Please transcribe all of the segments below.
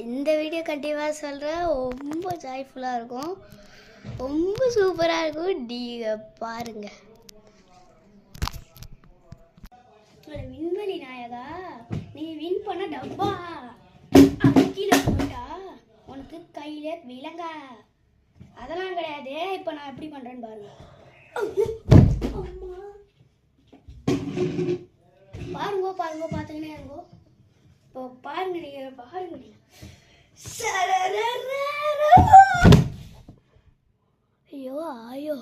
இந்த வீடியோ கண்டிப்பாக சொல்கிறேன், ரொம்ப ஜாய்ஃபுல்லாக இருக்கும், ரொம்ப சூப்பராக இருக்கும். நீங்கள் பாருங்கள். விண்வெளி நாயகா, நீ வின் பண்ண டப்பா கீழே போட்டா உனக்கு கையில விலங்கா. அதெல்லாம் கிடையாது. இப்போ நான் எப்படி பண்ணுறேன்னு பாருங்க. பாருங்க பாருங்க, பார்த்துக்கினே இருங்கோ. இப்போ பாருங்க, நீங்கள் பாருங்க. ஐயோ ஐயோ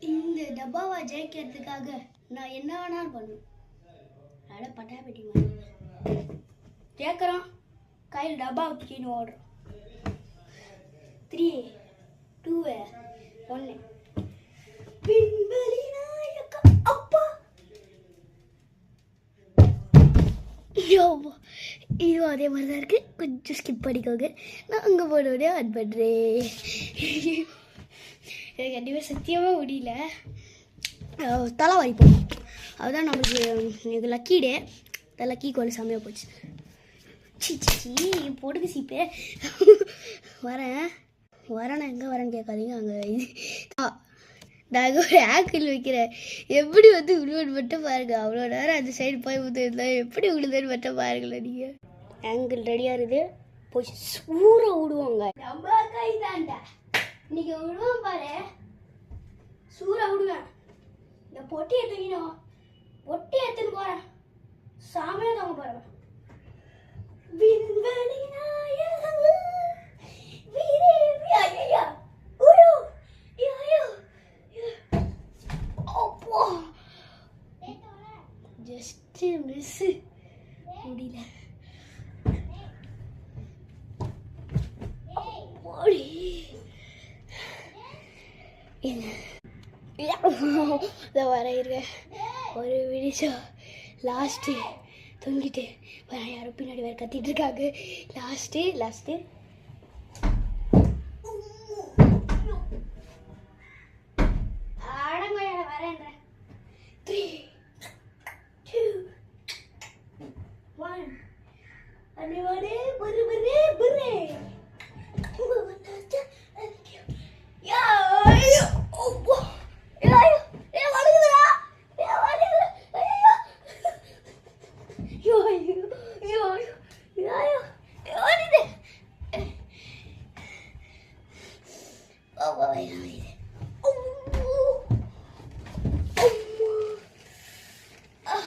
இந்த டப்பாவை ஜெயிக்கிறதுக்காக நான் என்ன வேணாலும் பண்ணுவேன். அட பட்டா பெட்டி மாதிரி கேட்குறான், கையில் டப்பா வச்சுக்கின்னு ஓடுறோம். 3, 2, 1. விண்வெளி நாயகா அப்பா. இதுவும் அதே மாதிரி தான் இருக்குது. கொஞ்சம் ஸ்கிப் பண்ணிக்கோங்க. நான் அங்கே போனோடனே ஆன் பண்ணுறேன். எனக்கு கண்டிப்பாக சத்தியமாக முடியல. தலைவாரி போகும். அதுதான் நம்மளுக்கு லக்கி டே. இந்த லக்கி கோல் செம்மையாக போச்சு. சி போடுக்கு சீப்பே. வரேன் எங்கே வரேன்னு கேட்காதீங்க. அங்கே நாங்கள் ஒரு ஆங்கிள் வைக்கிறேன். எப்படி வந்து விழுவன் மட்டும் பாருங்கள். அவ்வளோ நேரம் அந்த சைடு போய் ஊற்றுருந்தா எப்படி விழுதுன்னு மட்டும் பாருங்களேன். நீங்கள் ஆங்கிள் ரெடியாக இருக்குது. போய் சூற விடுவாங்க. நம்ம கை தாண்டா இன்னைக்கு விடுவோம் பாரு. சூற விடுவேன். இந்த பொட்டி எடுத்துக்கணும். பொட்டி எடுத்துன்னு போகிறேன். சாமியாக தாங்க போகிறேன். விண்வெளி நாயகன் வீரேவி ஐயா ஓயோ ஐயோ அப்போ ஜஸ்ட் மிஸ் முடியல. ஓடி இதை வரையிருக்கேன். ஒரு விடிச்சோம் லாஸ்ட்டு தொங்கிட்டு யாரும் பின்னாடி வேறு கத்திட்டு இருக்காங்க. லாஸ்ட்டு அடங்க வரேன். 3